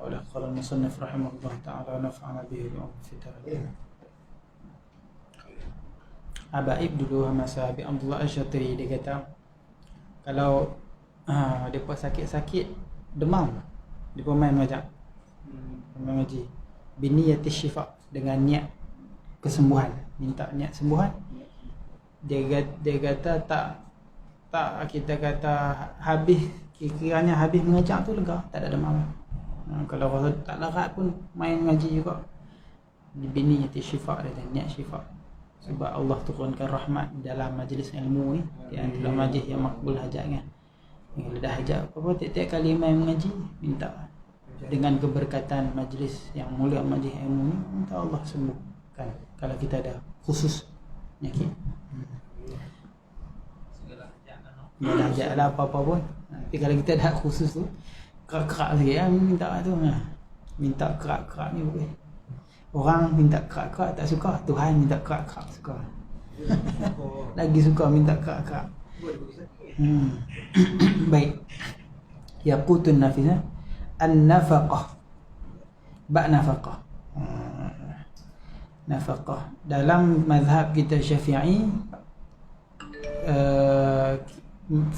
Qala al-musannif rahimahullah ta'ala nafa'ana bihi wa fitara. Abaib dulu masa Habib Abdullah Al-Syatiri dia kata kalau depa sakit-sakit demam, depa main macam main ngaji biniyati syifa, dengan niat kesembuhan, minta niat sembuhan. Dia kata tak kita kata habis, kiranya habis mengajar tu lega, tak ada demam. Kalau rasa tak larat pun main ngaji juga. Biniyati syifa, dia niat syifa. Sebab Allah turunkan rahmat dalam majlis ilmu ni, di antara majlis yang makbul hajat kan. Kalau dah hajat apa tiap-tiap kali main mengaji, minta dengan keberkatan majlis yang mulia, majlis ilmu ni, minta Allah sembuhkan kalau kita ada khusus penyakit. Tak ada hajat lah apa-apa pun. Tapi kalau kita dah khusus tu, kerak-kerak sikit kan, minta tu. Minta kerak-kerak ni boleh. Orang minta kerak-kerak tak suka, Tuhan minta kerak-kerak suka. Lagi suka minta kerak-kerak. Baik. Yaqutun nafis, an-nafaqah. Ba' nafaqah. Nafaqah. Dalam mazhab kita Syafi'i,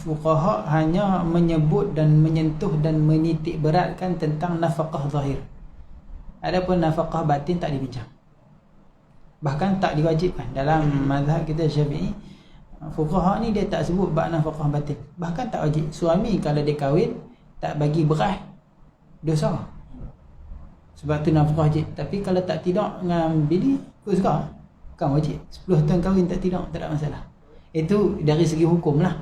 fuqaha hanya menyebut dan menyentuh dan menitik beratkan tentang nafaqah zahir. Adapun nafaqah batin tak dibincang, bahkan tak diwajibkan. Dalam mazhab kita Syafi'i, fuqaha ni dia tak sebut bab nafaqah batin, bahkan tak wajib. Suami kalau dia kahwin tak bagi beras, dosa, sebab tu nafaqah wajib. Tapi kalau tak tidur dengan bini, kau suka, kan wajib. 10 tahun kahwin tak tidur, tak ada masalah. Itu dari segi hukum lah.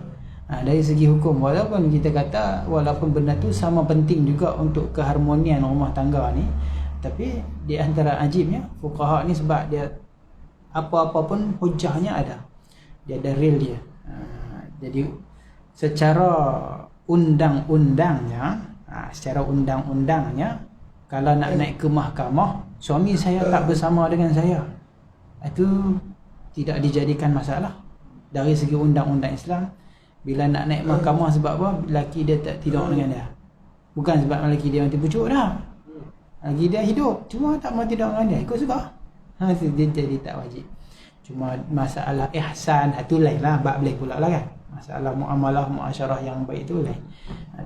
Dari segi hukum, walaupun kita kata walaupun benda tu sama penting juga untuk keharmonian rumah tangga ni, tapi di antara ajibnya fuqaha ni, sebab dia apa-apa pun hujahnya ada, dia ada real dia. Jadi secara undang-undangnya, kalau nak naik ke mahkamah, suami saya tak bersama dengan saya, itu tidak dijadikan masalah dari segi undang-undang Islam. Bila nak naik mahkamah, sebab apa? Lelaki dia tak tidur dengan dia, bukan sebab lelaki dia mati pucuk dah, lagi dia hidup, cuma tak mau tidur dengan dia, ikut suka. Dia jadi tak wajib. Cuma masalah ihsan, itu lain lah, bab boleh pula lah kan. Masalah muamalah, muasyarah yang baik tu lain.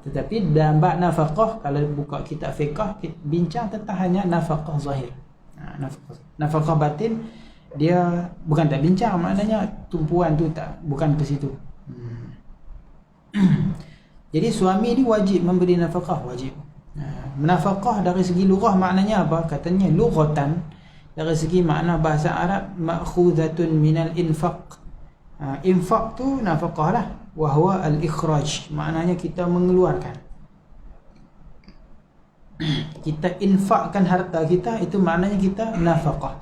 Tetapi dalam bab nafaqah, kalau buka kitab fiqh, bincang tentang hanya nafaqah zahir. Nafaqah batin, dia bukan tak bincang, maknanya tumpuan tu tak, bukan ke situ. Jadi suami ni wajib memberi nafaqah, wajib. Nafaqah dari segi lughah maknanya apa? Katanya lughatan, dari segi makna bahasa Arab, ma'khuzatun minal infaq. Infaq tu nafaqah lah. Wa huwa al-ikhraj, maknanya kita mengeluarkan. Kita infakkan harta kita, itu maknanya kita nafaqah.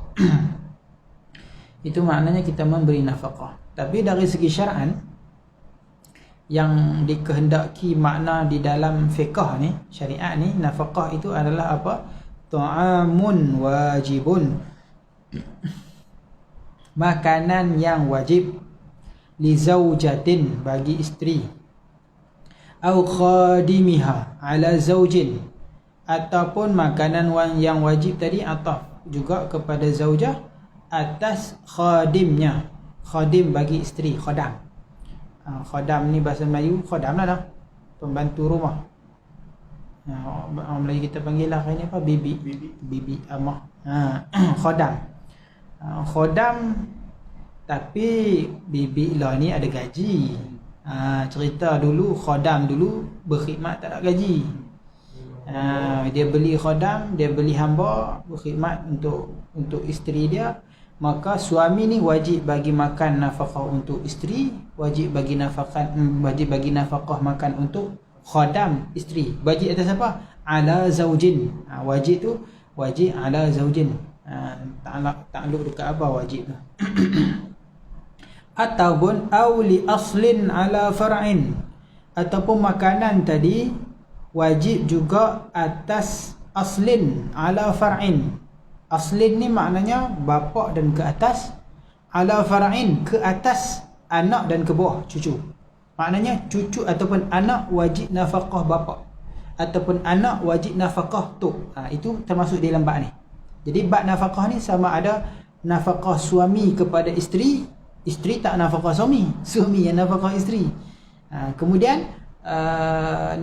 Itu maknanya kita memberi nafaqah. Tapi dari segi syar'an, yang dikehendaki makna di dalam fiqh ni, syariat ni, nafaqah itu adalah apa? Ta'amun wajibun, makanan yang wajib, li zaujatin, bagi isteri, au khadimiha ala zaujin, ataupun makanan yang wajib tadi ataf juga kepada zaujah atas khadimnya. Khadim bagi isteri, khadam. Khadam ni bahasa Melayu, khadam lah dah, pembantu rumah. Orang Melayu kita panggil lah ini apa? Bibi amah. Khadam. Khadam, tapi bibi lah ni ada gaji. Cerita dulu khadam dulu berkhidmat tak ada gaji. Dia beli khadam, dia beli hamba berkhidmat untuk isteri dia. Maka suami ni wajib bagi makan nafkah untuk isteri, wajib bagi nafkah makan untuk khadam isteri. Wajib atas apa? Ala zaujin. Wajib tu wajib ala zaujin. Takluk dekat apa wajib tu? Ataupun auli aslin ala far'in, ataupun makanan tadi wajib juga atas aslin ala far'in. Aslin ni maknanya bapa dan ke atas, ala far'in, ke atas anak dan ke bawah cucu. Maknanya cucu ataupun anak wajib nafkah bapa. ataupun anak wajib nafkah tok. Itu termasuk dalam bab ni. Jadi bab nafkah ni sama ada nafkah suami kepada isteri, isteri tak nafkah suami, suami yang nafkah isteri. Kemudian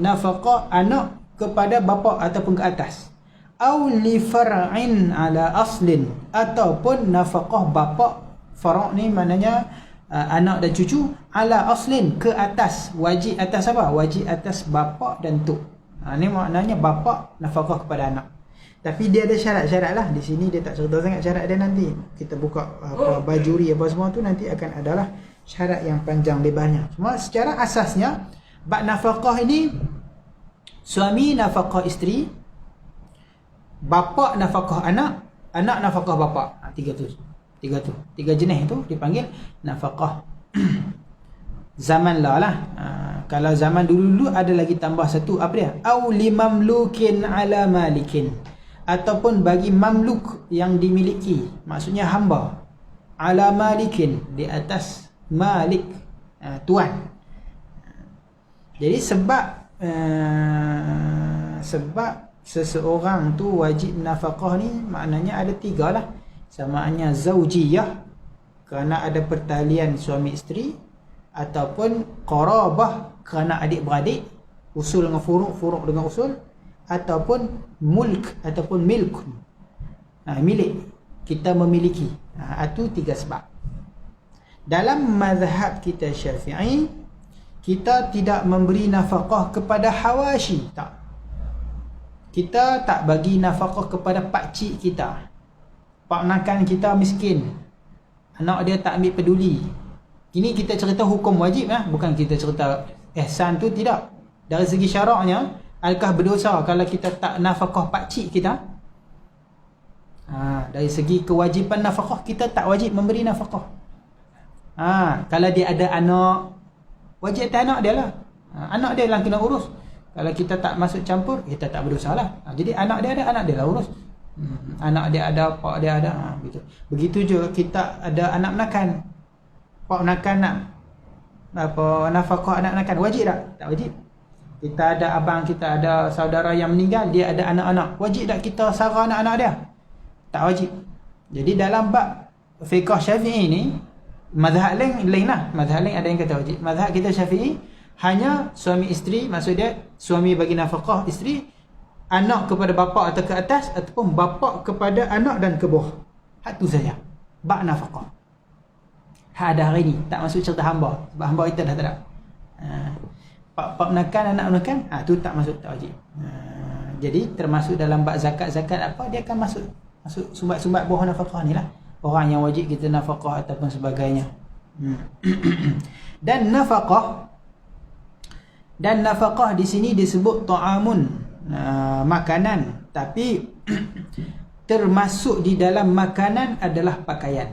nafkah anak kepada bapa ataupun ke atas. Au li far'in ala aslin, ataupun nafkah bapa, far' ni maknanya anak dan cucu, ala aslin, ke atas, wajib atas apa? Wajib atas bapa dan tok. Ni maknanya bapa nafkah kepada anak. Tapi dia ada syarat-syarat lah. Di sini dia tak cerita sangat syarat dia, nanti kita buka apa bajuri apa semua tu nanti akan adalah syarat yang panjang lebarnya. Cuma secara asasnya bab nafkah ini suami nafkah isteri, bapa nafkah anak, anak nafkah bapa. Tiga jenis tu dipanggil nafkah zaman lah. Kalau zaman dulu ada lagi tambah satu, apa dia? Au limamlukin ala malikin, ataupun bagi mamluk yang dimiliki, maksudnya hamba, ala malikin, di atas malik, tuan. Jadi sebab seseorang tu wajib nafkah ni maknanya ada tiga lah. Samaannya zaujiyah, kerana ada pertalian suami isteri, ataupun qarabah, kerana adik-beradik, usul dengan furuk, furuk dengan usul, ataupun mulk ataupun milk, milik, kita memiliki. Itu tiga sebab. Dalam mazhab kita Syafi'i, kita tidak memberi nafkah kepada hawashi, tak. Kita tak bagi nafkah kepada pakcik kita, paknakan kita miskin, anak dia tak ambil peduli. Ini kita cerita hukum wajib lah, bukan kita cerita ihsan tu, tidak. Dari segi syaraknya, adakah berdosa kalau kita tak nafkah pakcik kita? Dari segi kewajipan nafkah, kita tak wajib memberi nafkah. Kalau dia ada anak, wajib atas anak dia lah. Anak dia lah kena urus. Kalau kita tak masuk campur, kita tak berdosa lah. Jadi anak dia ada, anak dia lah urus. Anak dia ada, pak dia ada, gitu. Begitu juga kita ada anak menakan, pak menakan nak apa nafkah anak menakan, wajib tak? Tak wajib. Kita ada abang, kita ada saudara yang meninggal, dia ada anak-anak, wajib tak kita sara anak-anak dia? Tak wajib. Jadi dalam bab fiqh Syafi'i ni, mazhab lain lah. Mazhab lain ada yang kata wajib. Mazhab kita Syafi'i hanya suami isteri, maksud dia suami bagi nafkah isteri, anak kepada bapa atau ke atas, ataupun bapa kepada anak dan ke bawah. Hak tu saja bab nafkah. Hak ada hari ni, tak masuk cerita hamba, sebab hamba kita dah tak ada. Pak menakan, anak menakan, tu tak masuk, tak wajib. Jadi termasuk dalam bab zakat-zakat apa, dia akan masuk sumbat-sumbat bawah nafkah ni lah. Orang yang wajib kita nafkah ataupun sebagainya. Dan nafkah di sini disebut ta'amun, makanan, tapi termasuk di dalam makanan adalah pakaian.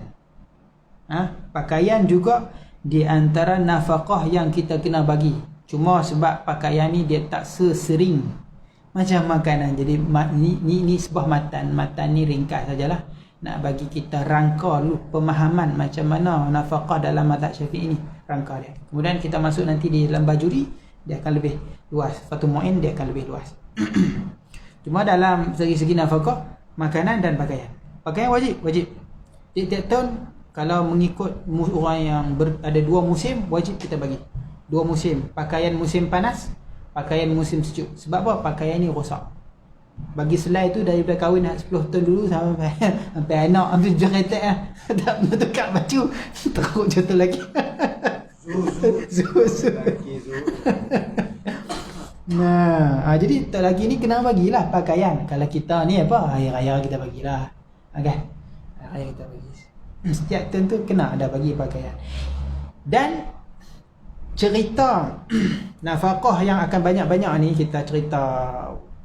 Pakaian juga di antara nafkah yang kita kena bagi. Cuma sebab pakaian ni dia tak sesering macam makanan. Jadi ni sebuah matan ni ringkas sajalah. Nak bagi kita rangka dulu pemahaman macam mana nafkah dalam mazhab Syafi'i ni, rangka dia. Kemudian kita masuk nanti di dalam bajuri, dia akan lebih luas. Fathul Mu'in dia akan lebih luas. Cuma dalam segi nafkah, makanan dan pakaian. Pakaian wajib. Tiap-tiap tahun kalau mengikut orang yang ada dua musim, wajib kita bagi. Dua musim, pakaian musim panas, pakaian musim sejuk. Sebab apa? Pakaian ni rosak. Bagi selai tu daripada kahwin 10 tahun dulu sampai anak ambil jeritek lah. Tak bertukar baju, teruk jatuh lagi. Nah, jadi tak lagi ni kena bagilah pakaian. Kalau kita ni apa, hari raya kita bagilah. Kan? Hari raya kita bagi. Setiap tahun tu kena ada bagi pakaian. Dan cerita nafkah yang akan banyak-banyak ni, kita cerita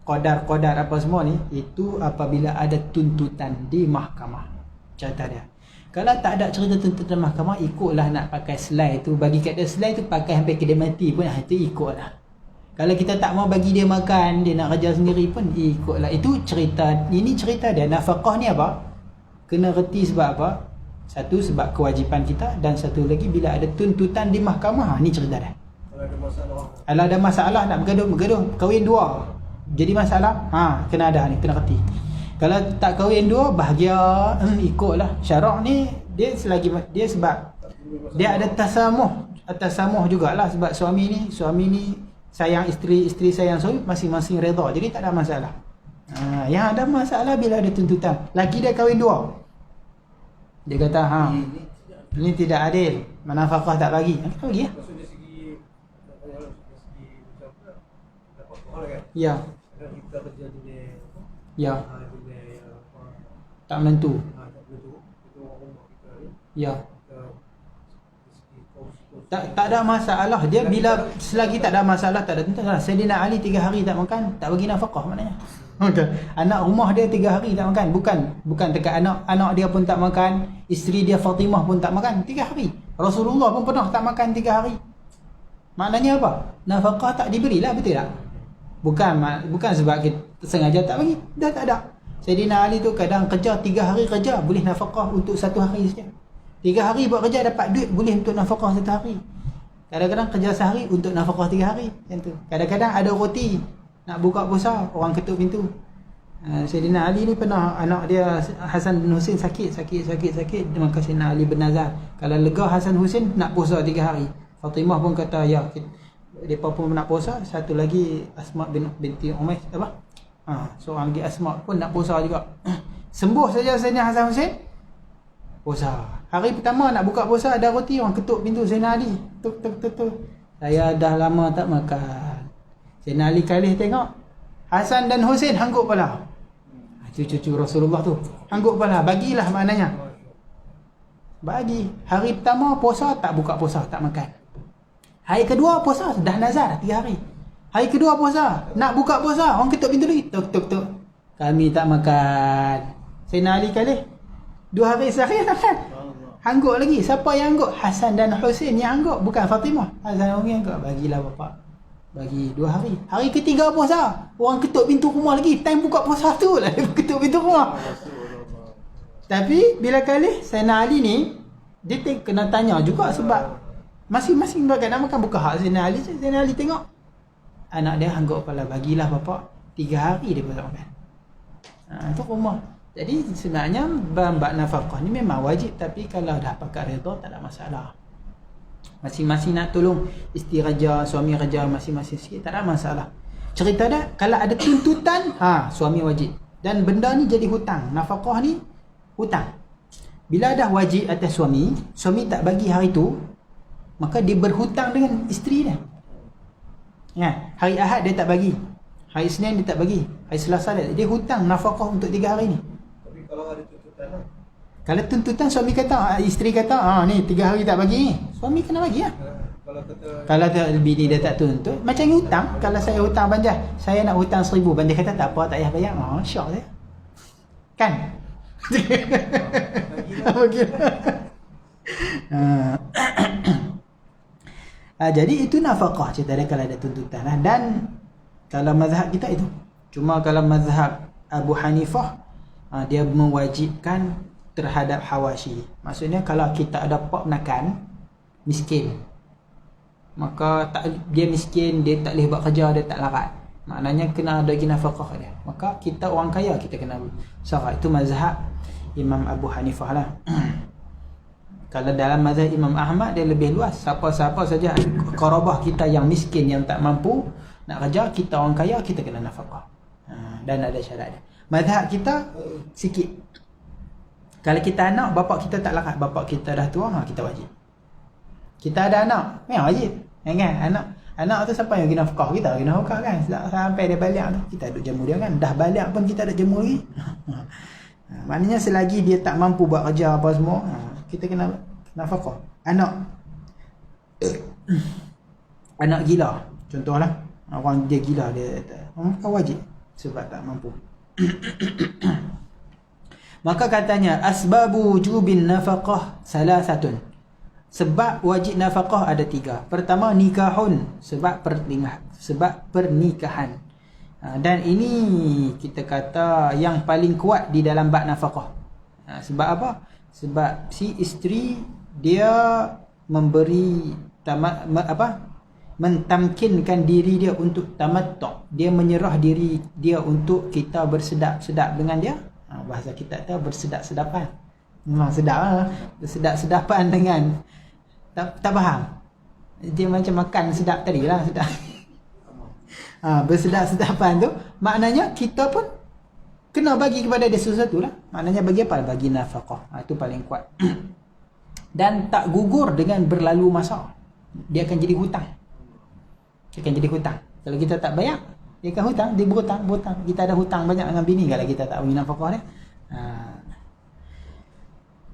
qadar apa semua ni, itu apabila ada tuntutan di mahkamah. Cerita dia. Kalau tak ada cerita tuntutan mahkamah, ikutlah nak pakai selai tu. Bagi kat dia selai tu pakai sampai kedai mati pun, itu ikutlah. Kalau kita tak mau bagi dia makan, dia nak kerja sendiri pun, ikutlah. Itu cerita, ini cerita dia. Nafkah ni apa? Kena reti sebab apa? Satu, sebab kewajipan kita. Dan satu lagi, bila ada tuntutan di mahkamah, ni cerita dia. Kalau ada masalah nak bergaduh, kahwin dua. jadi masalah, kena ada ni, kena reti. Kalau tak kahwin dua, bahagia, ikutlah. Syarak ni dia selagi dia sebab dia ada tasamuh jugalah, sebab suami ni sayang isteri, isteri sayang suami, masing-masing redha. Jadi tak ada masalah. Yang ada masalah bila ada tuntutan. Laki dia kahwin dua. Dia kata, ini tidak adil, nafkah tak bagi. Kita bagi ya. Maksudnya segi dapat soal kan? Ya. Kadang kita kerja di Ya. Tak menentu. Itu orang rumah kita ni. Ya. Kita segi kos. Tak ada masalah. Dia bila selagi tak ada masalah, tak ada tuntutan. Sayyidina Ali 3 hari tak makan, tak bagi nafkah maknanya. Anak rumah dia 3 hari tak makan. Bukan dekat anak dia pun tak makan, isteri dia Fatimah pun tak makan 3 hari. Rasulullah pun pernah tak makan 3 hari. Maknanya apa? Nafkah tak diberilah, betul tak? Bukan sebab kita sengaja tak bagi. Dah tak ada. Sayyidina Ali tu kadang kerja 3 hari kerja, boleh nafkah untuk 1 hari saja. 3 hari buat kerja dapat duit, boleh untuk nafkah 1 hari. Kadang-kadang kerja sehari untuk nafkah 3 hari. Macam tu. Kadang-kadang ada roti, nak buka puasa, orang ketuk pintu. Sayyidina Ali ni pernah anak dia Hasan bin Husain sakit. Maka Sayyidina Ali bernazar, kalau lega Hasan Husain nak puasa 3 hari. Fatimah pun kata, ya, mereka pun nak puasa. Satu lagi Asma binti Umayyah seorang lagi Asma pun nak puasa juga. Sembuh saja Sayyidina Hasan Husain, puasa. Hari pertama nak buka puasa, ada roti, orang ketuk pintu Sayyidina Ali. Tuk. Saya dah lama tak makan. Sayyidina Ali kalih tengok, Hasan dan Husain hangguk kepala. Cucu Rasulullah tu hangguk kepala, bagilah maknanya. Bagi. Hari pertama puasa, tak buka puasa, tak makan. Hari kedua puasa, dah nazar 3 hari. Hari kedua puasa, nak buka puasa, orang ketuk pintu lagi. Tuk. Kami tak makan. Sayyidina Ali kalih 2 hari sehari tak makan. Hangguk lagi. Siapa yang hangguk? Hasan dan Husain yang hangguk, bukan Fatimah. Hasan dan Husain hangguk. Bagilah bapak. Bagi 2 hari. Hari ketiga puasa, orang ketuk pintu rumah lagi. Time buka puasa tu lah dia ketuk pintu rumah. Tapi bila kali Sayyidina Ali ni, dia kena tanya juga sebab masing-masing bagai nak makan, buka hak Sayyidina Ali. Sayyidina Ali tengok anak dia hangguk kepala, bagilah bapak. 3 hari dia puasa makan. Itu rumah. Jadi sebenarnya bab nafkah ni memang wajib, tapi kalau dah pakat redha tak ada masalah. Masing-masing nak tolong isteri kerja, suami kerja, masing-masing sikit, tak ada masalah. Cerita dah, kalau ada tuntutan, suami wajib. Dan benda ni jadi hutang. Nafkah ni hutang. Bila dah wajib atas suami tak bagi hari tu, maka dia berhutang dengan isteri dia. Hari Ahad dia tak bagi, hari Isnin dia tak bagi, hari Selasa dia hutang nafkah untuk 3 hari ni. Tapi kalau ada tuntutan lah. Kalau tuntutan suami kata, isteri kata, ni 3 hari tak bagi, suami kena bagi lah. Kalau bini dia tak tuntut, macam hutang. Kalau saya hutang Banjah, saya nak hutang 1,000, Banjah kata tak apa, tak payah bayar. Syok saya. Kan? Jadi itu nafkah cerita dia kalau ada tuntutan. Dan kalau mazhab kita itu. Cuma kalau mazhab Abu Hanifah, dia mewajibkan terhadap hawashi. Maksudnya kalau kita ada pak menakan miskin, maka dia miskin, dia tak boleh buat kerja, dia tak larat, maknanya kena ada nafkah dia. Maka kita orang kaya, kita kena sarat. Itu mazhab Imam Abu Hanifah lah. Kalau dalam mazhab Imam Ahmad dia lebih luas. Siapa-siapa saja qarabah kita yang miskin, yang tak mampu nak kerja, kita orang kaya, kita kena nafkah. Dan ada syarat dia. Mazhab kita sikit. Kalau kita anak, bapak kita tak larat, bapak kita dah tua, kita wajib. Kita ada anak, memang wajib. Kan? Anak tu siapa yang bagi nafkah? Kita bagi nafkah kan. Sampai dia balik tu, kita duduk jemu dia kan. Dah balik pun kita duduk jemu lagi. Maknanya selagi dia tak mampu buat kerja apa semua, kita kena nafkah. Anak gila, contohlah. Orang dia gila, dia bukan wajib sebab tak mampu. Maka katanya asbabu wujubin nafaqah salasatun. Sebab wajib nafkah ada 3. Pertama nikahun, sebab pernikahan. Dan ini kita kata yang paling kuat di dalam bab nafkah. Sebab apa? Sebab si isteri dia memberi mentamkinkan diri dia untuk tamattu', dia menyerah diri dia untuk kita bersedap-sedap dengan dia. Bahasa kita tu bersedap-sedapan. Memang sedap lah. Bersedap-sedapan dengan tak faham. Dia macam makan sedap tadi lah, sedap. Bersedap-sedapan tu maknanya kita pun kena bagi kepada dia sesuatu lah. Maknanya bagi apa? Bagi nafkah. Itu paling kuat. Dan tak gugur dengan berlalu masa. Dia akan jadi hutang. Kalau kita tak bayar, dia akan hutang. Dia berhutang. Kita ada hutang banyak dengan bini kalau kita tak bagi nafkah dia.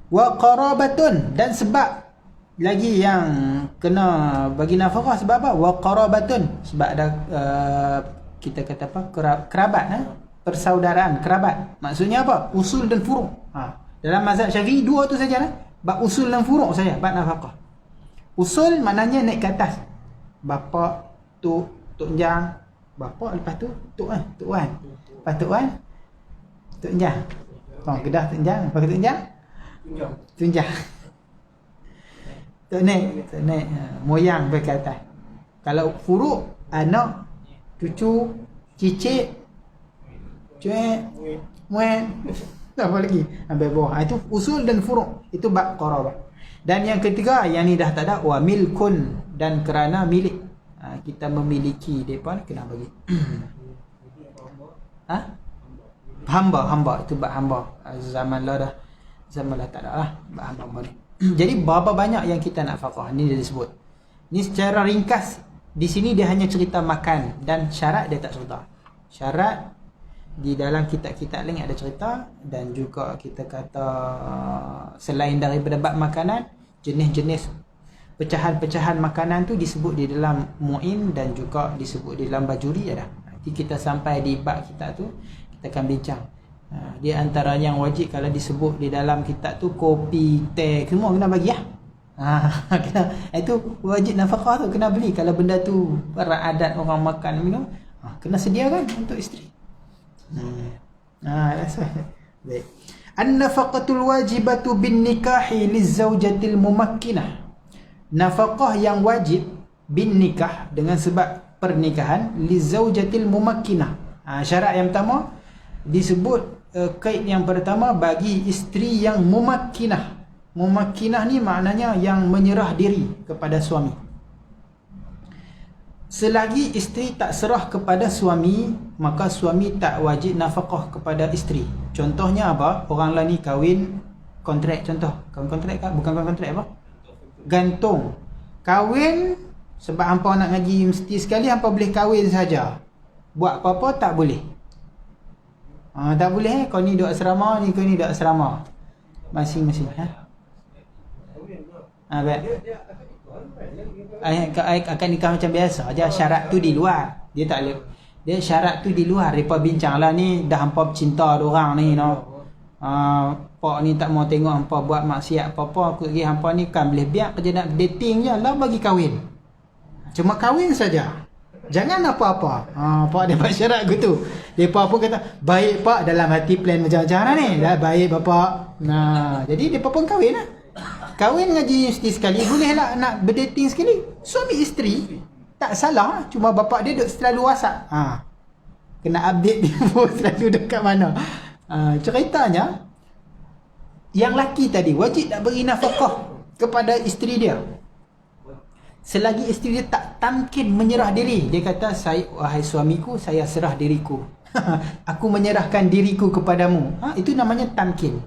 Wa qarabatun, dan sebab lagi yang kena bagi nafkah sebab apa? Wa qarabatun, sebab ada kita kata apa? Kerabat, persaudaraan, kerabat. Maksudnya apa? Usul dan furu'. Dalam mazhab Syafi'i dua tu saja lah. Bab usul dan furu' saja, bab nafkah. Usul maknanya naik ke atas. Bapa, tok njang, bapa, lepas tu tok wan. Lepas tok wan, tok njang. Kedah tok njang, lepas tok njang, tunjang. Tok naik moyang ke atas. Kalau furu' anak, cucu, cicit, cuek, muat, apa lagi? Sampai bawah. Itu usul dan furu'. Itu bab qarabah. Dan yang ketiga, yang ni dah tak ada, wa milkun, dan kerana milik. Kita memiliki depa kena bagi. Hamba, itu bab hamba. Zaman lah tak ada lah bab hamba ni. Jadi berapa banyak yang kita nak nafkah ni dia disebut. Ni secara ringkas di sini dia hanya cerita makan, dan syarat dia tak cerita. Syarat di dalam kitab-kitab lain ada cerita, dan juga kita kata selain daripada bab makanan, jenis-jenis pecahan-pecahan makanan tu disebut di dalam Mu'in dan juga disebut di dalam Bajuri ada. Nanti kita sampai di bab kitab tu kita akan bincang. Dia antara yang wajib kalau disebut di dalam kitab tu kopi, teh, semua kena bagi lah. Kena, itu wajib nafkah tu kena beli. Kalau benda tu para adat orang makan minum, kena sediakan untuk isteri. Baik. An-nafaqatul wajibatu bin nikahi lizawjatil mumakkinah. Nafkah yang wajib bin nikah, dengan sebab pernikahan, lizawjatil mumakkinah. Syarat yang pertama disebut kaid yang pertama bagi isteri yang mumakkinah. Mumakkinah ni maknanya yang menyerah diri kepada suami. Selagi isteri tak serah kepada suami, maka suami tak wajib nafkah kepada isteri. Contohnya apa? Orang lah ni kahwin kontrak, contoh. Kahwin kontrak kan? Bukan kahwin kontrak apa? Gantung. Kahwin sebab hampa nak ngaji mesti sekali, hampa boleh kahwin saja. Buat apa-apa tak boleh. Tak boleh kau ni duduk asrama, ni kau ni duduk asrama. Masing-masing. Baik. Akan nikah macam biasa aja, syarat tu di luar. Dia tak boleh. Dia syarat tu di luar. Depa bincang lah ni, dah hampa cinta orang ni pak ni tak mau tengok hampa buat maksiat apa-apa, aku pergi hampa ni kan boleh biar kerja nak dating je lah, bagi kahwin. Cuma kahwin saja. Jangan apa-apa. Pak dia buat syarat gitu. Depa pun kata, "Baik pak, dalam hati plan macam-macam lah ni. Dah baik bapak." Jadi depa pun kahwin lah. Kahwin ngaji universiti sekali, bolehlah nak berdating sekali. Suami isteri tak salah, cuma bapak dia duduk selalu WhatsApp. Kena update dia pun selalu dekat mana. Ceritanya yang laki tadi wajib nak beri nafkah kepada isteri dia. Selagi isteri dia tak tamkin menyerah diri, dia kata, "Wahai suamiku, saya serah diriku. Aku menyerahkan diriku kepadamu." Itu namanya tamkin.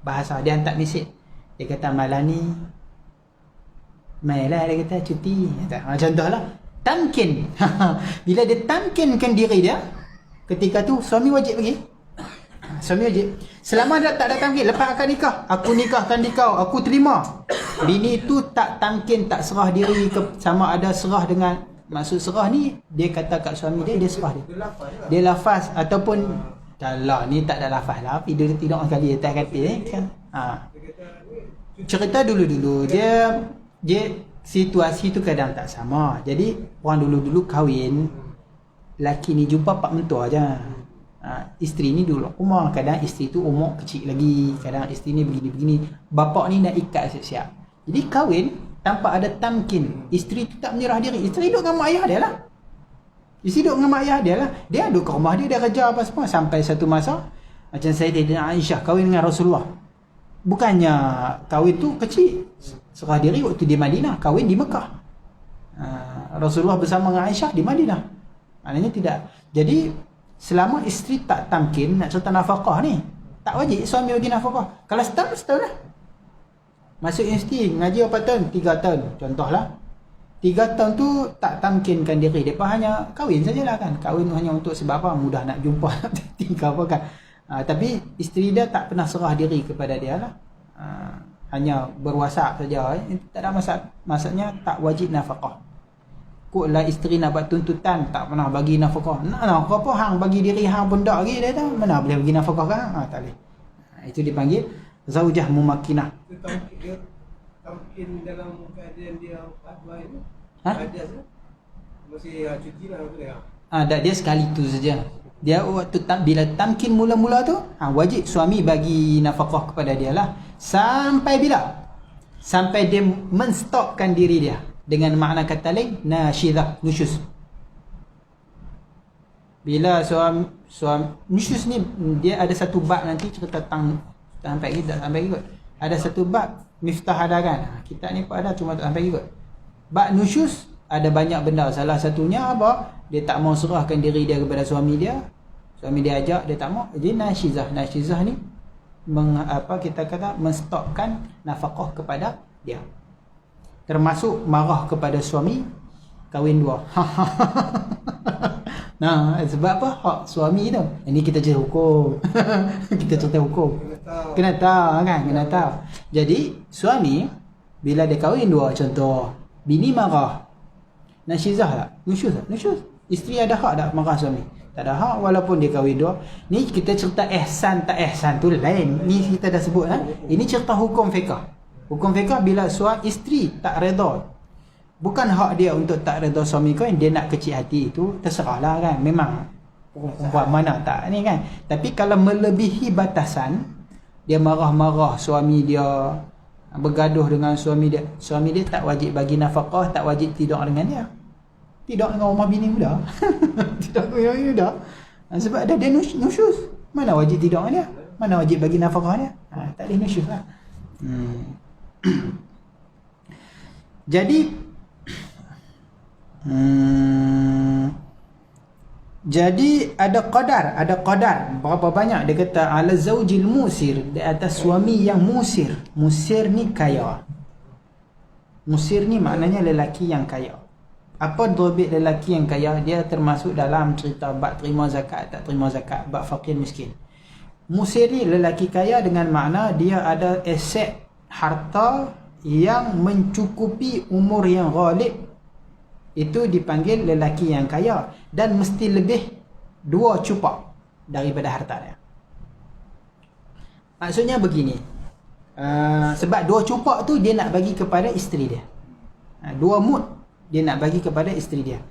Bahasa dia hantar mesej. Dia kata, "Malam ni mainlah," dia kata, "cuti." Contohlah, tamkin. Bila dia tamkinkan diri dia, ketika tu suami wajib bagi. Suami wajib. Selama dia tak ada tamkin, lepas akan nikah, "Aku nikahkan dikau, aku terima." Bini tu tak tamkin, tak serah diri sama ada serah dengan, maksud serah ni dia kata kat suami dia serah dia. Dia lafaz ataupun tak ni tak ada lafaz lah, tapi dia tidak sekali atas katil kan. Cerita dulu-dulu dia situasi tu kadang tak sama. Jadi orang dulu-dulu kahwin, laki ni jumpa pak mentua aja. Isteri ni dulu rumah, kadang isteri tu umur kecil lagi, kadang isteri ni begini-begini, bapak ni nak ikat siap-siap. Jadi kahwin tanpa ada tamkin, isteri tu tak menyerah diri. Isteri duduk dengan mak ayah dia lah. Isteri duduk dengan mak ayah dia lah. Dia duduk ke rumah dia, dia kerja apa semua. Sampai satu masa, macam Sayyidatina Aisyah kahwin dengan Rasulullah. Bukannya kahwin tu kecil, serah diri waktu di Madinah, kahwin di Mekah. Rasulullah bersama dengan Aisyah di Madinah. Maknanya tidak. Jadi selama isteri tak tamkin nak cerita nafkah ni, tak wajib suami bagi nafkah. Kalau setahun lah. Masuk universiti ngaji berapa tahun? 3 tahun contohlah. 3 tahun tu tak tamkinkan diri, depa hanya kahwin sajalah kan. Kahwin hanya untuk sebab apa? Mudah nak jumpa tinggal apa kan. Tapi isteri dia tak pernah serah diri kepada dia lah. Hanya berwasap saja. Tak ada masalah. Maksudnya tak wajib nafkah. Kuklah isteri nak buat tuntutan, tak pernah bagi nafkah. Nak apa hang bagi diri hang pun tak lagi dia tahu. Mana boleh bagi nafkah kan? Tak boleh. Itu dipanggil zaujah mumakkinah. Itu tamkin dalam keadaan dia adwai tu. Ada masih cuti lah tu dia. Dia sekali tu saja. Dia waktu bila tamkin mula-mula tu, wajib suami bagi nafkah kepada dia lah. Sampai bila? Sampai dia menstopkan diri dia. Dengan makna kata lain, nasyidah, nusyus. Bila suami nusyus ni, dia ada satu bab nanti cerita tentang sampai lagi, tak sampai ikut. Ada satu bab Miftah ada kan. Kitab ni pun ada, cuma tak sampai ikut. Bab nusyus ada banyak benda. Salah satunya apa? Dia tak mau serahkan diri dia kepada suami dia. Suami dia ajak, dia tak mau. Jadi nasyizah. Nasyizah ni kita kata menstopkan nafkah kepada dia. Termasuk marah kepada suami, kahwin dua. Nah, sebab apa? Hak suami tu. Ini kita cerita hukum. Kita cerita hukum. Kena tahu kan? Kena tahu. Jadi, suami bila dia kahwin dua, contoh, bini marah. Nasyizah tak? Nusyuz tak? Nusyuz. Isteri ada hak tak marah suami? Tak ada hak walaupun dia kahwin dua. Ni kita cerita ihsan tak ihsan tu lain. Ni kita dah sebut ha? Ini cerita hukum fiqh. Hukum fiqh bila isteri tak redha, bukan hak dia untuk tak redha suami kau, dia nak kecil hati itu terserahlah kan. Memang perempuan mana tak ni kan. Tapi kalau melebihi batasan, dia marah-marah suami dia, bergaduh dengan suami dia tak wajib bagi nafkah, tak wajib tidur dengan dia. Tidur dengan rumah bini muda. Tidur dengan bini muda. Sebab dia nusyus. Mana wajib tidur dengan dia? Mana wajib bagi nafkah dia? Tak boleh nusyus lah. Jadi ada qadar berapa banyak dia kata ala zaujil musir, di atas suami yang musir. Musir ni kaya. Musir ni maknanya lelaki yang kaya. Apa dhabit lelaki yang kaya? Dia termasuk dalam cerita bab terima zakat tak terima zakat, bab fakir miskin. Musir ni lelaki kaya dengan makna dia ada aset harta yang mencukupi umur yang ghalib. Itu dipanggil lelaki yang kaya, dan mesti lebih 2 cupak daripada harta dia. Maksudnya begini, sebab 2 cupak tu dia nak bagi kepada isteri dia. 2 mud dia nak bagi kepada isteri dia.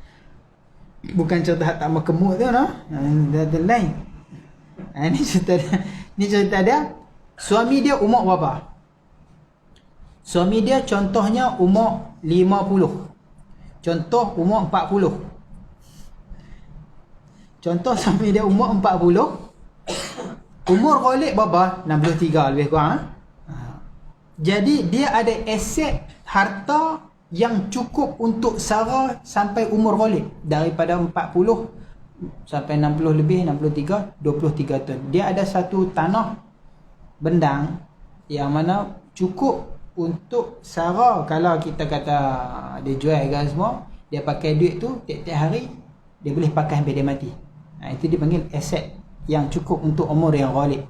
Bukan cerita tak mau kemut tu no. Dia lain. Ini cerita dia. Suami dia umur berapa? Suami dia contohnya umur 50. Contoh umur 40. Contoh suami dia umur 40. Umur ghalib berapa? 63 lebih kurang. Jadi dia ada aset harta yang cukup untuk sara sampai umur ghalib. Daripada 40 sampai 60 lebih, 63, 23 tahun. Dia ada satu tanah bendang yang mana cukup untuk sara. Kalau kita kata dia jual kan semua, dia pakai duit tu tiap-tiap hari dia boleh pakai sampai dia mati. Itu dipanggil aset yang cukup untuk umur yang ghalib.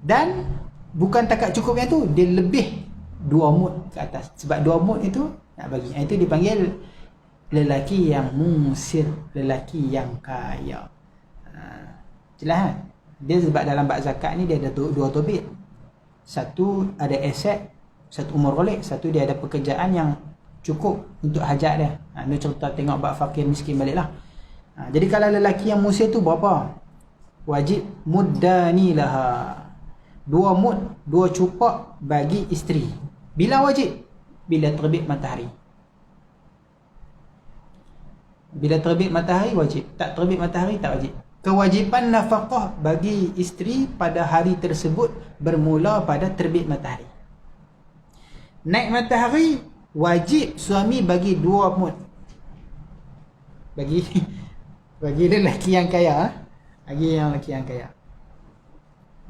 Dan bukan takat cukupnya tu, dia lebih 2 mud ke atas. Sebab 2 mud itu nak bagi. Itu dipanggil lelaki yang musir, lelaki yang kaya. Jelas kan? Dia sebab dalam bab zakat ni dia ada 2 topik. Satu ada aset, satu umur ghalib, satu dia ada pekerjaan yang cukup untuk hajat dia. Ni cerita tengok bab fakir miskin baliklah. Jadi kalau lelaki yang musir tu berapa? Wajib muddani laha. 2 mud, 2 cupak bagi isteri. Bila wajib? Bila terbit matahari. Bila terbit matahari wajib, tak terbit matahari tak wajib. Kewajipan nafkah bagi isteri pada hari tersebut bermula pada terbit matahari. Naik matahari wajib suami bagi 2 mud. Bagi lelaki yang kaya, bagi yang lelaki yang kaya.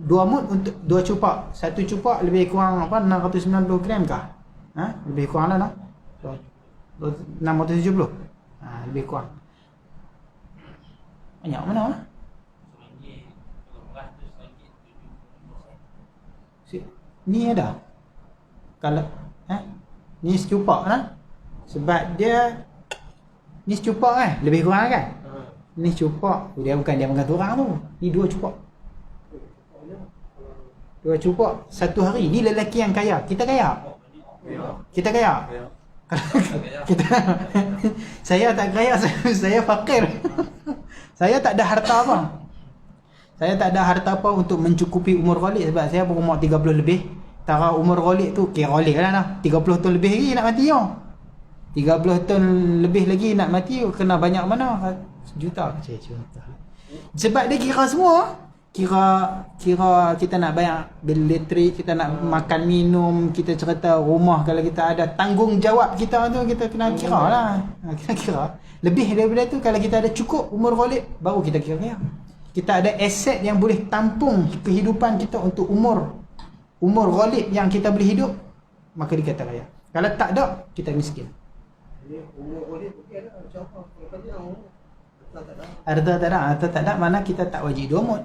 2 mud untuk 2 cupak. 1 cupak lebih kurang 690 gram kah? Lebih kurang lah, no? 670. Lebih kurang. Banyak mana? Ni ada. Kalau ni secupak lah. Sebab dia ni secupak kan, lebih kurang kan? Ni secupak. Dia bukan dia makan orang tu. Ni 2 cupak. 2 cupak 1 hari. Ni lelaki yang kaya. Kita kaya. Kita kaya. Kita saya tak kaya, saya fakir. Saya tak ada harta apa. Saya tak ada harta apa untuk mencukupi umur Khalid sebab saya berumur 30 lebih. Tara umur Khalid tu kira Khalid lah 30 tahun lebih lagi nak mati yo. 30 tahun lebih lagi nak mati kena banyak mana? 1 juta. Sebab dia kira semua. Kira kita nak bayar bil elektrik, kita nak makan minum, kita cerita rumah kalau kita ada, tanggungjawab kita tu kita kena kira lah. Kita kira. Lebih daripada tu kalau kita ada cukup umur Khalid baru kita kira. Kita ada aset yang boleh tampung kehidupan kita untuk umur Khalid yang kita boleh hidup, maka dikata kaya. Kalau tak ada, kita miskin. Umur Khalid okey ada macam apa? Harta tak ada mana kita tak wajib 2 mud.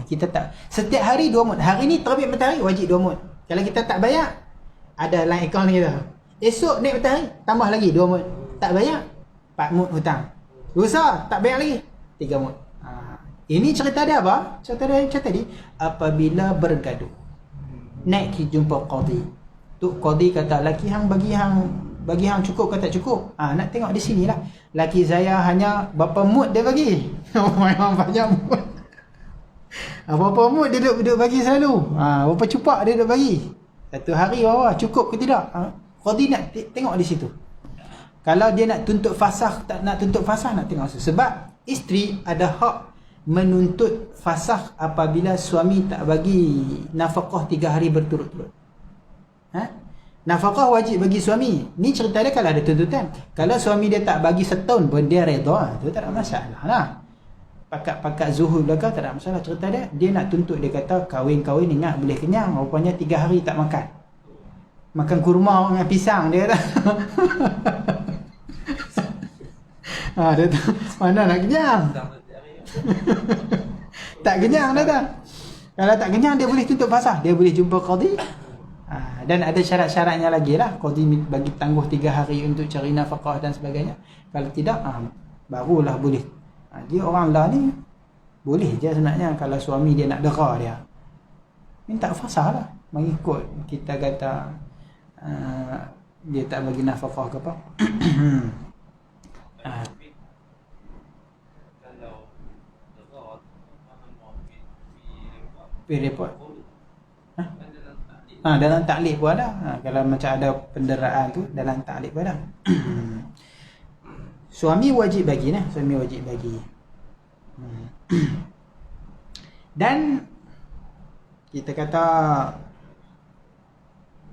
Kita tak setiap hari 2 mud. Hari ni terbit matahari wajib 2 mud. Kalau kita tak bayar, ada line account kita. Esok naik matahari tambah lagi 2 mud. Tak bayar 4 mud hutang. Lusa tak bayar lagi 3 mud. Ini cerita dia apa? Cerita dia macam tadi, apabila bergaduh naik pergi jumpa qadi. Tu qadi kata laki hang bagi hang cukup ke tak cukup? Nak tengok di sinilah. Laki saya hanya berapa mud dia bagi. Memang banyak mud. Berapa mud dia duduk bagi selalu. Berapa cupak dia duduk bagi. Satu hari berapa? Cukup ke tidak? Qadi nak tengok di situ. Kalau dia nak tuntut fasakh, tak nak tuntut fasakh, nak tengok situ. Sebab isteri ada hak menuntut fasakh apabila suami tak bagi nafkah 3 hari berturut-turut. Nafkah wajib bagi suami. Ni cerita dia kalau ada tuntutan. Kalau suami dia tak bagi setahun pun dia redha, tu tak ada masalah lah. Pakat zuhud belaka tak ada masalah. Cerita dia nak tuntut, dia kata kahwin ingat boleh kenyang, rupanya 3 hari tak makan. Makan kurma dengan pisang dia kata. Dia tu mana nak kenyang. Tak kenyang dah tak. Kalau tak kenyang dia boleh tuntut fasakh, dia boleh jumpa qadi. Dan ada syarat-syaratnya lagi lah. Qadi bagi tangguh 3 hari untuk cari nafkah dan sebagainya. Kalau tidak, barulah boleh. Dia orang lah ni boleh je sebenarnya kalau suami dia nak dera dia. Minta fasakh lah. Mengikut kita kata dia tak bagi nafkah ke apa. Report. Dalam taklif pun ada. Kalau macam ada penderaan tu dalam taklif pun ada. Suami wajib bagi nah, suami wajib bagi. Dan kita kata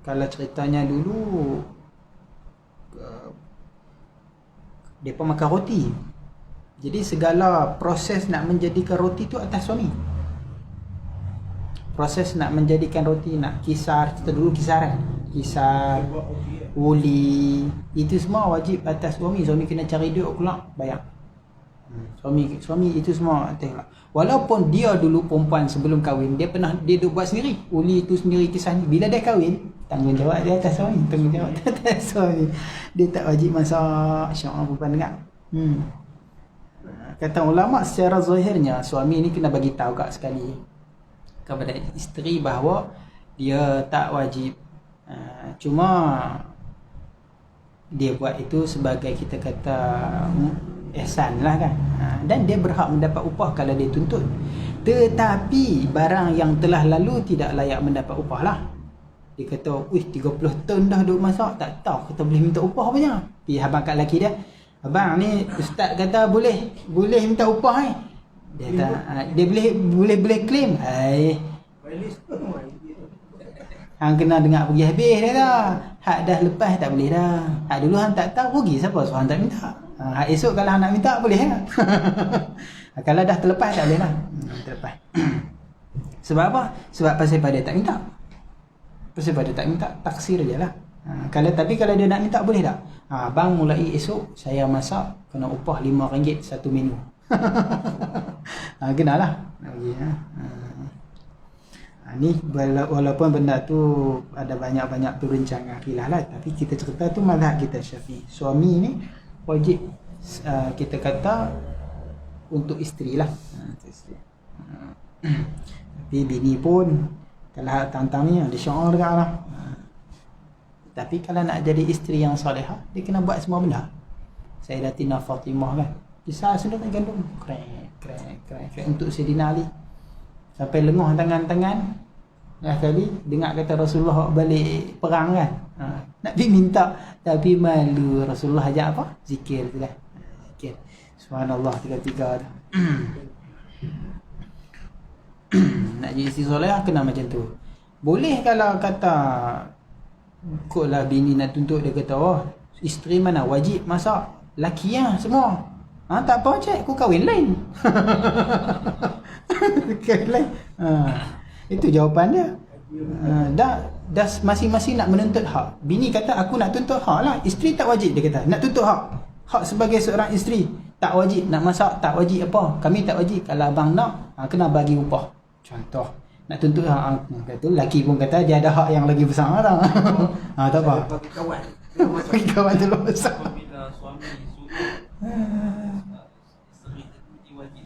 kalau ceritanya dulu depa makan roti. Jadi segala proses nak menjadikan roti tu atas suami. Proses nak menjadikan roti, nak kisar, kita dulu kisaran. Kisar, uli, itu semua wajib atas suami. Suami kena cari duit pula bayar. Suami itu semua atas lah. Walaupun dia dulu perempuan sebelum kahwin, dia duk buat sendiri. Uli itu sendiri, kisah ni. Bila dia kahwin, tanggungjawab dia atas suami. Tanggungjawab dia atas suami. Dia tak wajib masak. Syai'ah perempuan dengar. Kata ulama secara zahirnya, suami ni kena bagi tahu kat sekali kepada isteri bahawa dia tak wajib. Cuma dia buat itu sebagai kita kata ihsan lah kan. Dan dia berhak mendapat upah kalau dia tuntut. Tetapi barang yang telah lalu tidak layak mendapat upah lah. Dia kata, "Wih, 30 tahun dah duk masak, tak tahu kita boleh minta upah banyak." Pergi abang kat lelaki dia, "Abang ni ustaz kata boleh minta upah ni." Dia kata, dia boleh claim. Hang kena dengar pergi habis dia dah. Hak dah lepas tak boleh dah. Hak dulu hang tak tahu rugi siapa suruh hang tak minta. Hak esok kalau hang nak minta boleh lah. Kalau dah terlepas tak boleh lah. Terlepas. Sebab apa? Sebab pasal pada tak minta. Pasal pada tak minta, taksir je lah. Tapi kalau dia nak minta boleh tak? Abang mulai esok saya masak kena upah RM5 satu menu. Kenalah. Ni walaupun benda tu ada banyak-banyak perbincangan khilaf lah, tapi kita cerita tu mazhab kita Syafi'i. Suami ni wajib kita kata untuk isteri lah. Tapi bini pun kalau tantang ni ada syiar dekat lah. Tapi kalau nak jadi isteri yang salihah, dia kena buat semua benda. Sayyidatina Fatimah kan, kisah sendiri gandum krek untuk Sayyidina Ali sampai lenguh tangan-tangan. Dah kali dengar kata Rasulullah balik perang kan, nak pergi minta tapi malu. Rasulullah ajak apa? Zikir tu lah. Zikir subhanallah 3 dah. Nak jadi isteri soleh kena macam tu. Boleh kalau kata ikutlah bini nak tuntut, dia kata, isteri mana wajib masak, laki lah semua. Tak apa cik, aku kahwin lain. Kahwin lain. Itu jawapan dia. Dah masing-masing nak menuntut hak. Bini kata aku nak tuntut hak lah. Isteri tak wajib, dia kata nak tuntut hak sebagai seorang isteri. Tak wajib nak masak, tak wajib apa. Kami tak wajib. Kalau abang nak, kena bagi upah. Contoh nak tuntut hak. Kata lelaki pun kata dia ada hak yang lagi besar lah. Tak apa. Bagi kawan. Bagi kawan tu lebih besar. Bila suami suruh isteri itu wajib.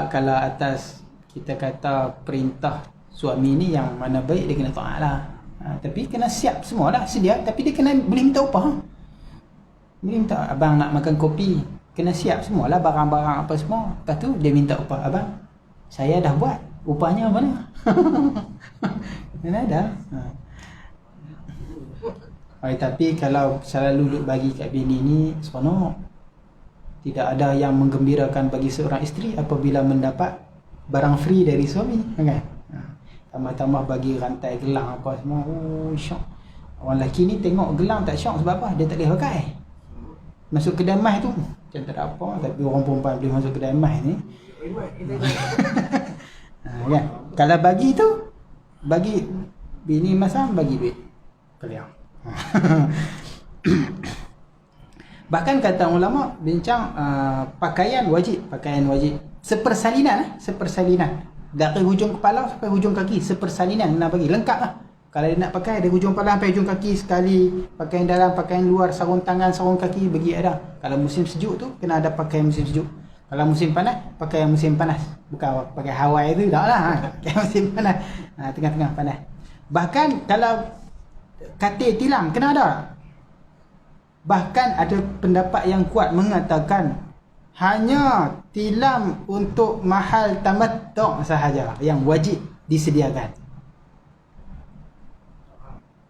Kalau atas kita kata perintah suami ni yang mana baik, dia kena taat lah. Tapi kena siap semua dah sedia. Tapi dia kena boleh minta upah. Boleh minta, abang nak makan kopi, kena siap semualah barang-barang apa semua. Lepas tu dia minta upah, abang saya dah buat, upahnya mana? Mana ada. Tapi kalau selalu duk bagi kat bini ni seronok. Tidak ada yang menggembirakan bagi seorang isteri apabila mendapat barang free dari suami, kan? Tambah-tambah bagi rantai gelang apa semua. Syok. Orang lelaki ni tengok gelang tak syok sebab apa? Dia tak boleh pakai. Masuk kedai emas tu macam tak ada apa, tapi orang perempuan boleh masuk kedai emas ni. Kan? Kalau bagi tu, bagi bini masam, bagi duit kalian. Bahkan kata ulama bincang pakaian wajib sepersalinan dari hujung kepala sampai hujung kaki, sepersalinan nak bagi lengkap lah. Kalau dia nak pakai dari hujung kepala sampai hujung kaki sekali, pakaian dalam, pakaian luar, sarung tangan, sarung kaki, bagi ada. Kalau musim sejuk tu kena ada pakaian musim sejuk. Kalau musim panas, pakai musim panas. Bukan pakai Hawaii tu, tak lah. Pakai musim panas. Tengah-tengah panas. Bahkan kalau katil tilam, kena ada. Bahkan ada pendapat yang kuat mengatakan hanya tilam untuk mahal tamattu' sahaja yang wajib disediakan.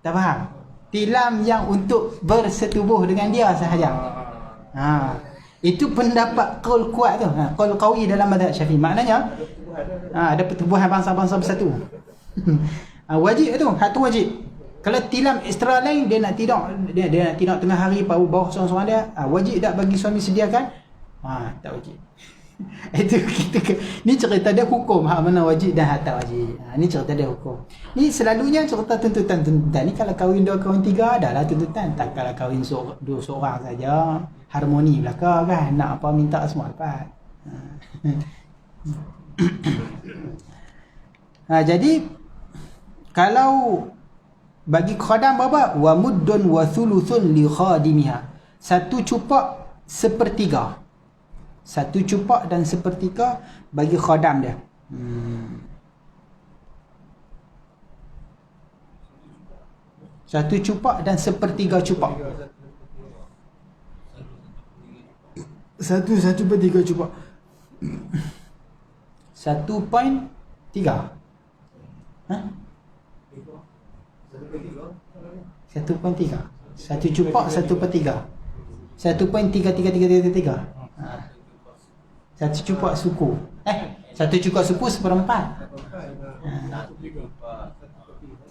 Tak faham? Tilam yang untuk bersetubuh dengan dia sahaja. Itu pendapat qaul kuat tu. Qaul qawi dalam mazhab Syafi'i. Maknanya ada pertubuhan bangsa-bangsa bersatu. Wajib tu, hak tu wajib. Kalau tilam ekstra lain, dia nak tidur tengah hari bawah seorang-seorang dia, wajib tak bagi suami sediakan? Tak wajib. Itu ni cerita dia hukum, hak mana wajib dan hak tak wajib. Ni cerita dia hukum. Ni selalunya cerita tuntutan-tuntutan ni. Kalau kahwin 2, kahwin 3 adalah tuntutan. Tak kalau kahwin 2 seorang saja, harmoni belaka kan, nak apa minta semua dapat. Jadi kalau bagi khadam berapa? Wa muddun wa thuluthun li khadimiha. 1 cupak sepertiga. 1 cupak dan sepertiga bagi khadam dia. 1 cupak dan sepertiga cupak. 1/3 cupak. 1.3. 1.3. Satu cupak 1/3. 1.33333. Satu cupak suku. Satu cupak suku 1/4.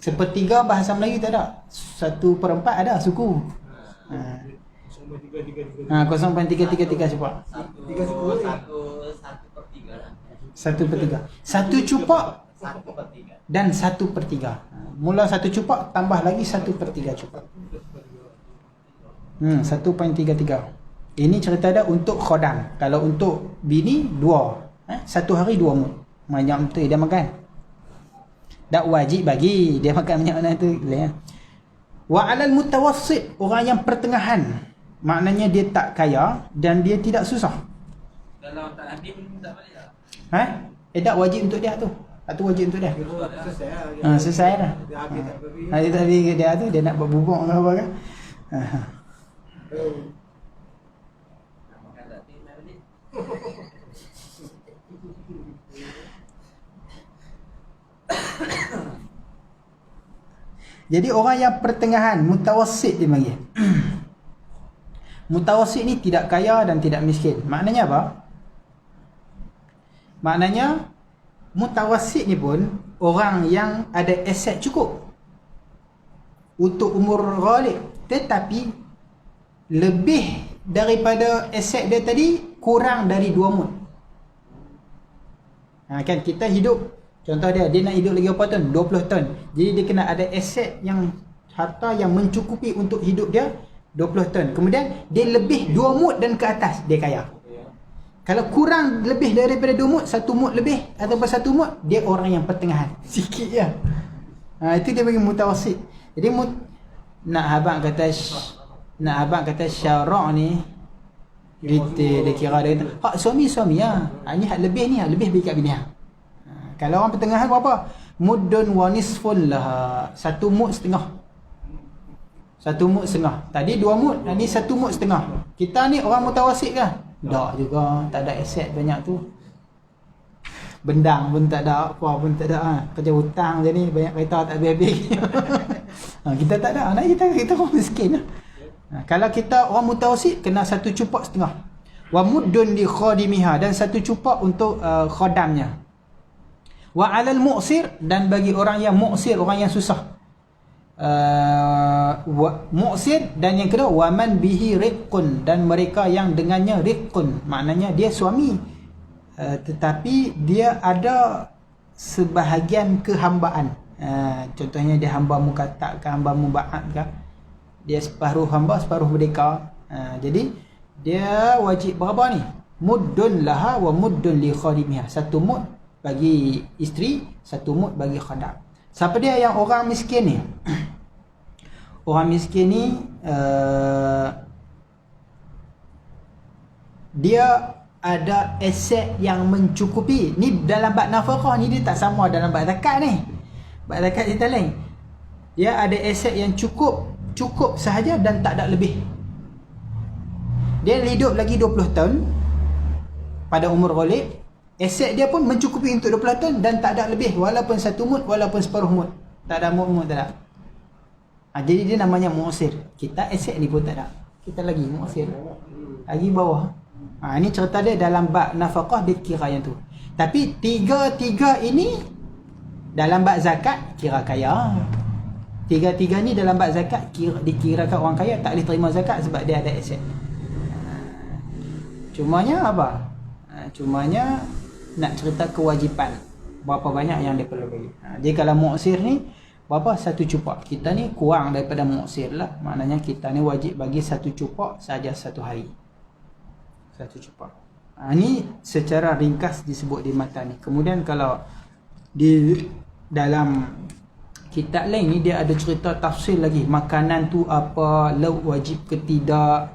Sepertiga bahasa Melayu tak ada. 1/4 ada suku. 0.333 cupak. Satu per 1/3. tiga. Satu cupak 1/3. dan 1/3. Mula satu cupak tambah lagi 1/3 cupak. 1.33. Ini cerita dia untuk khodam. Kalau untuk bini 2. Satu hari 2 mut. Banyak betul dia makan. Tak wajib bagi dia makan banyak mana tu. Wa 'alal mutawassit, orang yang pertengahan. Maknanya dia tak kaya dan dia tidak susah. Kalau tak habis pun tak balik lah. Tak wajib untuk dia tu. Itu wajib untuk dia. Selesai dah. Dia tak habis dia tu, dia nak buat bubuk ke apa kan. Makan tak habis nak balik. Jadi orang yang pertengahan, mutawassit dia panggil. Mutawassit ni tidak kaya dan tidak miskin. Maknanya apa? Maknanya mutawassit ni pun orang yang ada aset cukup untuk umur ghalib, tetapi lebih daripada aset dia tadi kurang dari 2 mud. Kan kita hidup, contoh dia nak hidup lagi berapa tahun? 20 tahun. Jadi dia kena ada aset yang harta yang mencukupi untuk hidup dia 20 tahun. Kemudian dia lebih 2 mud dan ke atas, dia kaya. Kalau kurang lebih daripada 2 mud, 1 mud lebih ataupun 1 mud, dia orang yang pertengahan. Sikit je. Itu dia bagi mutawassit. Jadi nak abang kata syarak ni dia kira dia kata hak suami lah. Ni hak lebih ni, hak lebih bagi kat bini. Kalau orang pertengahan berapa? Muddun wa nisfun lah. 1 mud setengah. 1 mud setengah. Tadi 2 mud, ni 1 mud setengah. Kita ni orang mutawassit ke? Tak juga, tak ada aset banyak tu. Bendang pun tak ada, apa pun tak ada. Kerja hutang je ni, banyak kereta tak habis-habis. Kita tak ada, kita orang miskin lah. Kalau kita orang mutawassit, kena 1 cupak setengah. Wa muddun li khadimiha, dan 1 cupak untuk khadamnya. Wa 'alal mu'sir, dan bagi orang yang mu'sir, orang yang susah. Mu'sir, dan yang kedua wa man bihi riqqun, dan mereka yang dengannya riqqun, maknanya dia suami tetapi dia ada sebahagian kehambaan. Contohnya dia hamba mukatab ke, hamba muba'ad ke, dia separuh hamba separuh merdeka. Jadi dia wajib berapa ni? Muddun laha wa muddun li khadimiha. 1 mud bagi isteri, 1 mud bagi khadam. Siapa dia yang orang miskin ni? Orang miskin ni dia ada aset yang mencukupi. Ni dalam bab nafkah ni dia tak sama dalam bab zakat ni. Bab zakat cerita lain. Dia ada aset yang cukup sahaja dan tak ada lebih. Dia hidup lagi 20 tahun pada umur ghalib. Aset dia pun mencukupi untuk 20 tahun dan tak ada lebih, walaupun 1 mud, walaupun separuh mud. Tak ada mud tak ada. Jadi dia namanya mu'sir. Kita aset ni pun tak ada. Kita lagi mu'sir. Lagi bawah. Ini cerita dia dalam bab nafkah, dia kira yang tu. Tapi tiga ini dalam bab zakat kira kaya. Tiga ni dalam bab zakat dikirakan orang kaya, tak boleh terima zakat sebab dia ada aset. Cumanya apa? Cumanya nak cerita kewajipan, berapa banyak yang dia perlu bagi. Jadi kalau mu'sir ni berapa? 1 cupak. Kita ni kurang daripada mu'sir lah. Maknanya kita ni wajib bagi 1 cupak saja 1 hari. 1 cupak. Ni secara ringkas disebut di mata ni. Kemudian kalau di dalam kitab lain ni dia ada cerita tafsir lagi. Makanan tu apa, lauk wajib ke tidak,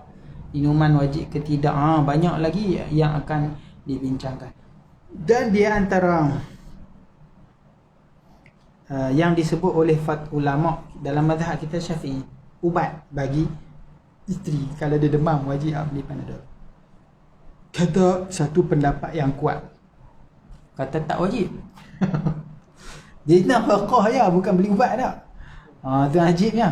minuman wajib ke tidak. Banyak lagi yang akan dibincangkan. Dan dia antara yang disebut oleh ulama dalam mazhab kita Syafi'i, ubat bagi isteri kalau dia demam wajib beli Panadol. Kata satu pendapat yang kuat, kata tak wajib. Dia nafkah ya, bukan beli ubat dah. Tu wajibnya.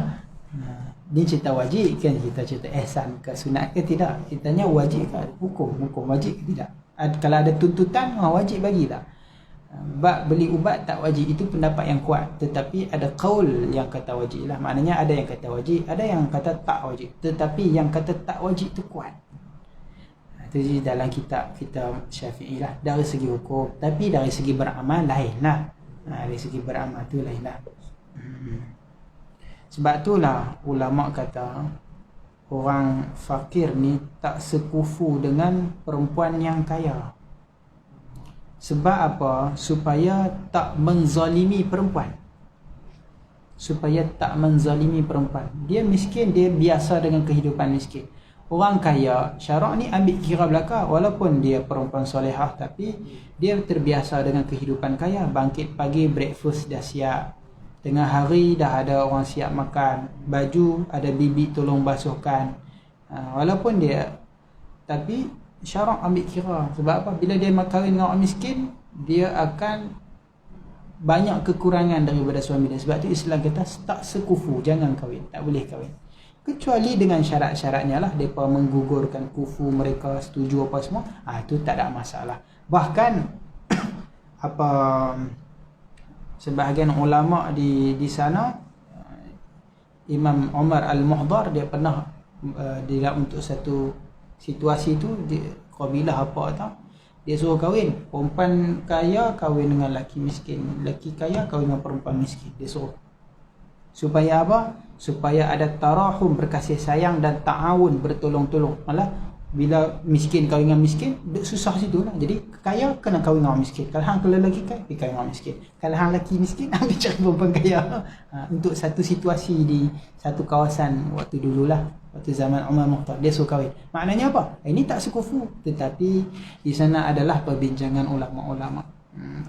Ni cerita wajib kan, kita cerita ihsan ke sunat ke tidak. Ceritanya wajib ke hukum wajib ke tidak. Kalau ada tuntutan wajib bagi tak. Bab beli ubat tak wajib, itu pendapat yang kuat. Tetapi ada qaul yang kata wajib lah. Maknanya ada yang kata wajib, ada yang kata tak wajib. Tetapi yang kata tak wajib tu kuat. Itu dalam kitab Syafi'i lah, dari segi hukum. Tapi dari segi beramal lain lah. Dari segi beramal tu lain lah. Sebab itulah ulama kata orang fakir ni tak sekufu dengan perempuan yang kaya. Sebab apa? Supaya tak menzalimi perempuan. Dia miskin, dia biasa dengan kehidupan miskin. Orang kaya, syarak ni ambil kira belaka. Walaupun dia perempuan solehah, tapi dia terbiasa dengan kehidupan kaya. Bangkit pagi, breakfast dah siap. Tengah hari dah ada orang siap makan. Baju ada bibi tolong basuhkan. Walaupun dia, tapi syarak ambil kira. Sebab apa? Bila dia kahwin dengan orang miskin, dia akan banyak kekurangan daripada suami dia. Sebab tu Islam kata tak sekufu, jangan kahwin, tak boleh kahwin. Kecuali dengan syarat-syaratnya lah. Mereka menggugurkan kufu mereka, setuju apa semua, itu tak ada masalah. Bahkan sebahagian ulama di sana, Imam Umar Al-Muhdar, dia pernah untuk satu situasi tu, kabilah apa tau, dia suruh kahwin perempuan kaya kahwin dengan lelaki miskin, lelaki kaya kahwin dengan perempuan miskin. Dia suruh supaya apa? Supaya ada tarahum, berkasih sayang, dan ta'awun, bertolong-tolong. Malah bila miskin kahwin dengan miskin, susah situ lah. Jadi kaya kena kahwin dengan orang miskin. Kalau lelaki kaya, pergi kahwin dengan orang miskin. Kalau lelaki miskin, ambil cari perempuan kaya. Untuk satu situasi di satu kawasan waktu dululah, waktu zaman Umar Mukhtar, dia suruh kahwin. Maknanya apa? Ini tak sekufu. Tetapi di sana adalah perbincangan ulama-ulama.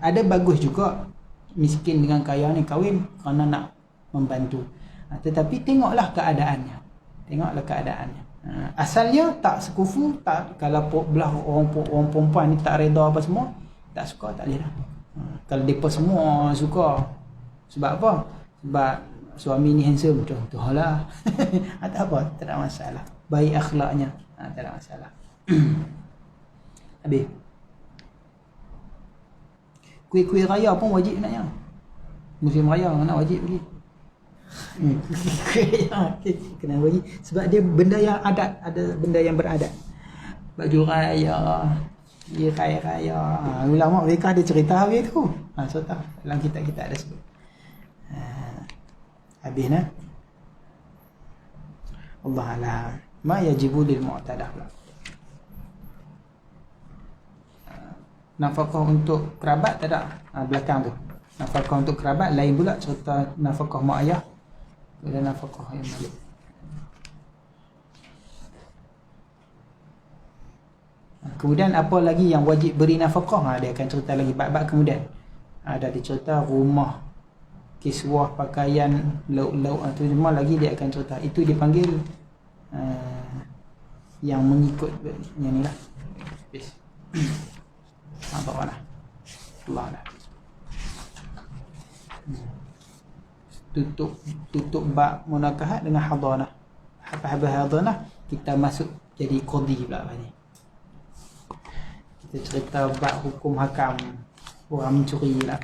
Ada bagus juga miskin dengan kaya ni kahwin kerana nak membantu. Tetapi tengoklah keadaannya. Asalnya tak sekufu, tak, kalau belah orang perempuan ni tak reda apa semua, tak suka, tak boleh lah. Kalau mereka semua suka, sebab apa? Sebab suami ni handsome, contohlah. Tak apa, tak ada masalah. Baik akhlaknya, tak ada masalah. Habis. Kuih-kuih raya pun wajib naknya. Musim raya nak wajib pergi. Kena bagi. Sebab dia benda yang adat, ada benda yang beradat. Baju raya, raya. Ulama mereka ada cerita habis tu. So tak, dalam kitab-kitab ada sebut. Habis nah. Allah alam. Ma yajibu lil mu'tadah pula. Nafkah untuk kerabat tak ada. Belakang tu. Nafkah untuk kerabat lain pula cerita nafkah mak ayah. Ada nafkah yang balik. Kemudian apa lagi yang wajib beri nafkah? Dia akan cerita lagi bab-bab kemudian. Ada dicerita rumah, kiswah, pakaian, lauk-lauk itu semua lagi dia akan cerita. Itu dipanggil yang mengikut yang ni lah. Habis. Bagaimana? Allah lah. Tutup bab munakahat dengan hadanah. Habis hadanah kita masuk jadi qadi pula ni. Kita cerita bab hukum hakam orang mencuri lah.